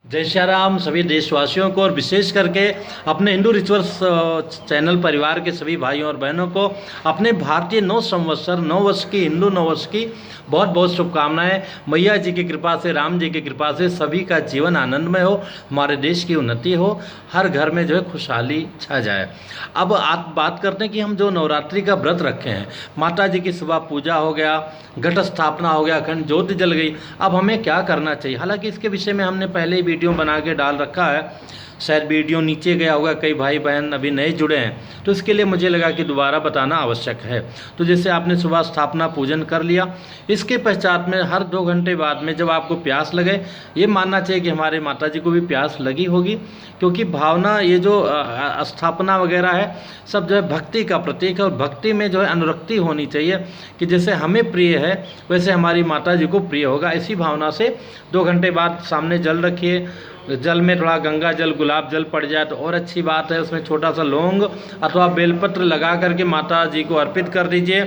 जय श्री राम सभी देशवासियों को और विशेष करके अपने हिंदू रिचुअल्स चैनल परिवार के सभी भाइयों और बहनों को अपने भारतीय नव संवत्सर नव वर्ष की हिंदू नव वर्ष की बहुत बहुत शुभकामनाएं। मैया जी की कृपा से, राम जी की कृपा से सभी का जीवन आनंदमय हो, हमारे देश की उन्नति हो, हर घर में जो है खुशहाली छा जाए। अब आप बात करते हैं कि हम जो नवरात्रि का व्रत रखे हैं, माता जी की सुबह पूजा हो गया, घट स्थापना हो गया, अखंड ज्योति जल गई, अब हमें क्या करना चाहिए। हालांकि इसके विषय में हमने पहले ही वीडियो बना के डाल रखा है, शायद वीडियो नीचे गया होगा, कई भाई बहन अभी नए जुड़े हैं तो इसके लिए मुझे लगा कि दोबारा बताना आवश्यक है। तो जैसे आपने सुबह स्थापना पूजन कर लिया, इसके पश्चात में हर 2 घंटे बाद में जब आपको प्यास लगे, ये मानना चाहिए कि हमारे माता जी को भी प्यास लगी होगी, क्योंकि भावना ये जो स्थापना वगैरह है सब जो है भक्ति का प्रतीक है, और भक्ति में जो है अनुरक्ति होनी चाहिए कि जैसे हमें प्रिय है वैसे हमारी माता जी को प्रिय होगा। इसी भावना से 2 घंटे बाद सामने जल रखिए, जल में थोड़ा गंगा जल गुलाब जल पड़ जाए तो और अच्छी बात है, उसमें छोटा सा लौंग अथवा बेलपत्र लगा करके माता जी को अर्पित कर दीजिए।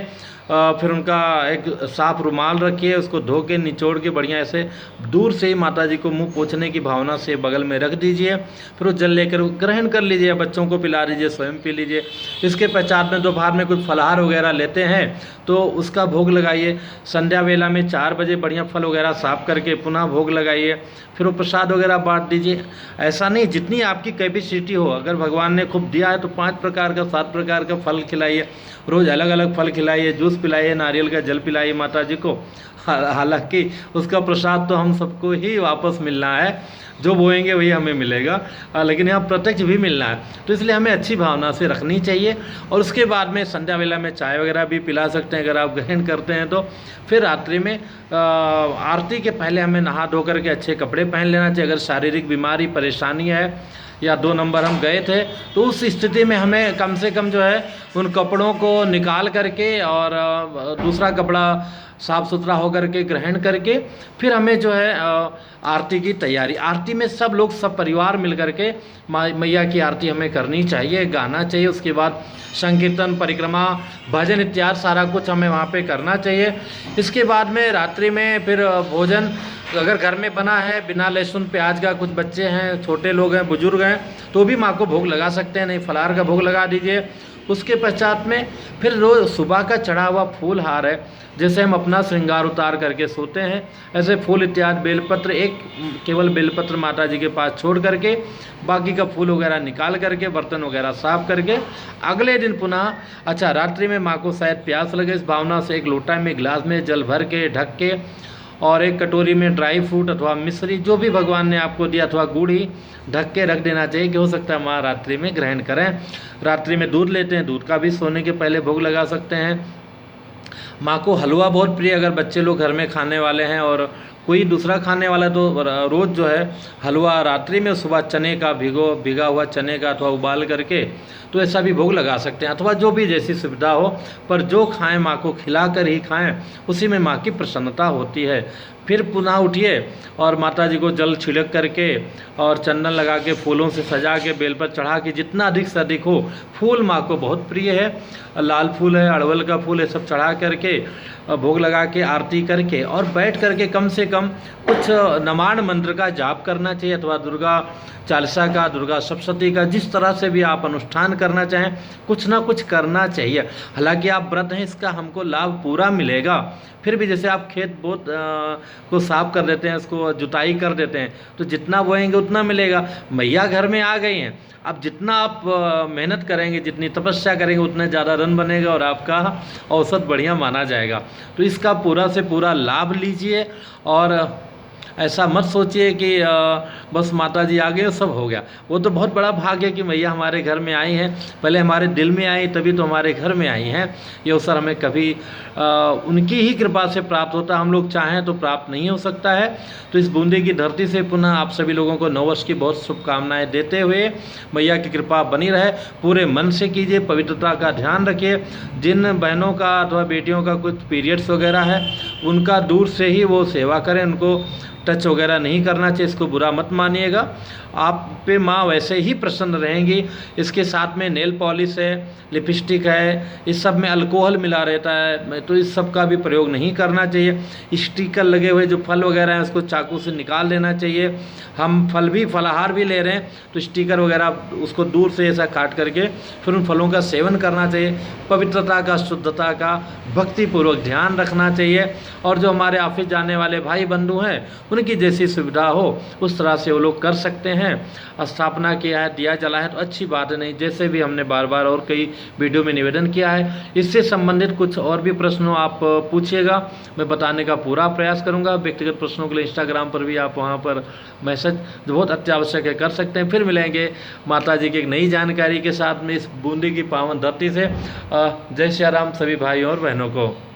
फिर उनका एक साफ रुमाल रखिए, उसको धो के निचोड़ के बढ़िया ऐसे दूर से ही माता जी को मुंह पोंछने की भावना से बगल में रख दीजिए। फिर वो जल लेकर ग्रहण कर लीजिए, बच्चों को पिला दीजिए, स्वयं पी लीजिए। इसके पश्चात में दोपहर में कुछ फलाहार वगैरह लेते हैं तो उसका भोग लगाइए। संध्या वेला में 4 बजे बढ़िया फल वगैरह साफ करके पुनः भोग लगाइए, फिर वो प्रसाद वगैरह बांट दीजिए। ऐसा नहीं, जितनी आपकी कैपेसिटी हो, अगर भगवान ने खूब दिया है तो 5 प्रकार का 7 प्रकार का फल खिलाइए, रोज़ अलग अलग फल खिलाइए, जूस पिलाइए, नारियल का जल पिलाइए माता जी को। हालांकि उसका प्रसाद तो हम सबको ही वापस मिलना है, जो बोएंगे वही हमें मिलेगा, लेकिन यहाँ प्रत्यक्ष भी मिलना है, तो इसलिए हमें अच्छी भावना से रखनी चाहिए। और उसके बाद में संध्या वेला में चाय वगैरह भी पिला सकते हैं अगर आप ग्रहण करते हैं तो। फिर रात्रि में आरती के पहले हमें नहा धो करके अच्छे कपड़े पहन लेना चाहिए। अगर शारीरिक बीमारी परेशानी है या 2 नंबर हम गए थे तो उस स्थिति में हमें कम से कम जो है उन कपड़ों को निकाल करके और दूसरा कपड़ा साफ़ सुथरा होकर के ग्रहण करके फिर हमें जो है आरती की तैयारी, आरती में सब लोग सब परिवार मिल करके मैया की आरती हमें करनी चाहिए, गाना चाहिए। उसके बाद संकीर्तन, परिक्रमा, भजन इत्यादि सारा कुछ हमें वहाँ पे करना चाहिए। इसके बाद में रात्रि में फिर भोजन अगर घर में बना है बिना लहसुन प्याज का, कुछ बच्चे हैं, छोटे लोग हैं, बुजुर्ग हैं, तो भी माँ को भोग लगा सकते हैं, नहीं फलाहार का भोग लगा दीजिए। उसके पश्चात में फिर रोज सुबह का चढ़ा हुआ फूल हार है, जैसे हम अपना श्रृंगार उतार करके सोते हैं, ऐसे फूल इत्यादि बेलपत्र, एक केवल बेलपत्र माता जी के पास छोड़ करके बाकी का फूल वगैरह निकाल करके बर्तन वगैरह साफ करके अगले दिन पुनः रात्रि में माँ को शायद प्यास लगे, इस भावना से एक लोटा में गिलास में जल भर के ढक के और एक कटोरी में ड्राई फ्रूट अथवा मिश्री जो भी भगवान ने आपको दिया अथवा गुड़ ही ढक के रख देना चाहिए कि हो सकता है माँ रात्रि में ग्रहण करें। रात्रि में दूध लेते हैं, दूध का भी सोने के पहले भोग लगा सकते हैं। माँ को हलवा बहुत प्रिय, अगर बच्चे लोग घर में खाने वाले हैं और कोई दूसरा खाने वाला तो रोज़ जो है हलवा रात्रि में सुबह चने का भिगा हुआ चने का अथवा उबाल करके तो ऐसा भी भोग लगा सकते हैं, अथवा जो भी जैसी सुविधा हो, पर जो खाएं माँ को खिला कर ही खाएं, उसी में माँ की प्रसन्नता होती है। फिर पुनः उठिए और माता जी को जल छिड़क करके और चंदन लगा के फूलों से सजा के बेल पर चढ़ा के जितना अधिक से अधिक हो, फूल माँ को बहुत प्रिय है, लाल फूल है, अड़वल का फूल है, सब चढ़ा करके भोग लगा के आरती करके और बैठ करके कम से कम कुछ नमाण मंत्र का जाप करना चाहिए, अथवा दुर्गा चालीसा का, दुर्गा सप्तशती का, जिस तरह से भी आप अनुष्ठान करना चाहें कुछ ना कुछ करना चाहिए। हालांकि आप व्रत हैं, इसका हमको लाभ पूरा मिलेगा, फिर भी जैसे आप खेत बोत को साफ कर देते हैं, उसको जुताई कर देते हैं, तो जितना बोएंगे उतना मिलेगा। मैया घर में आ गई हैं, अब जितना आप मेहनत करेंगे, जितनी तपस्या करेंगे, उतना ज़्यादा रन बनेगा और आपका औसत बढ़िया माना जाएगा। तो इसका पूरा से पूरा लाभ लीजिए और ऐसा मत सोचिए कि बस माता जी आ गए सब हो गया। वो तो बहुत बड़ा भाग्य है कि मैया हमारे घर में आई हैं, पहले हमारे दिल में आई तभी तो हमारे घर में आई हैं। ये अवसर हमें कभी उनकी ही कृपा से प्राप्त होता, हम लोग चाहें तो प्राप्त नहीं हो सकता है। तो इस बूंदी की धरती से पुनः आप सभी लोगों को नववर्ष की बहुत शुभकामनाएं देते हुए मैया की कृपा बनी रहे, पूरे मन से कीजिए, पवित्रता का ध्यान रखिए। जिन बहनों का अथवा बेटियों का कुछ पीरियड्स वगैरह है उनका दूर से ही वो सेवा करें, उनको टच वगैरह नहीं करना चाहिए, इसको बुरा मत मानिएगा। आप पे माँ वैसे ही प्रसन्न रहेंगी। इसके साथ में नेल पॉलिश है, लिपस्टिक है, इस सब में अल्कोहल मिला रहता है, तो इस सब का भी प्रयोग नहीं करना चाहिए। स्टिकर लगे हुए जो फल वगैरह हैं उसको चाकू से निकाल लेना चाहिए। हम फलाहार भी ले रहे हैं तो स्टिकर वगैरह उसको दूर से ऐसा काट करके फिर उन फलों का सेवन करना चाहिए। पवित्रता का, शुद्धता का भक्तिपूर्वक ध्यान रखना चाहिए। और जो हमारे ऑफिस जाने वाले भाई बंधु हैं उनकी जैसी सुविधा हो उस तरह से वो लोग कर सकते हैं। स्थापना किया है, दिया जला है तो अच्छी बात है। नहीं, जैसे भी हमने बार बार और कई वीडियो में निवेदन किया है, इससे संबंधित कुछ और भी प्रश्न हो आप पूछिएगा, मैं बताने का पूरा प्रयास करूंगा। व्यक्तिगत प्रश्नों के लिए इंस्टाग्राम पर भी आप वहां पर मैसेज जो बहुत अत्यावश्यक है कर सकते हैं। फिर मिलेंगे माता जी की एक नई जानकारी के साथ में इस बूंदी की पावन धरती से। जय श्री राम सभी भाई और बहनों को।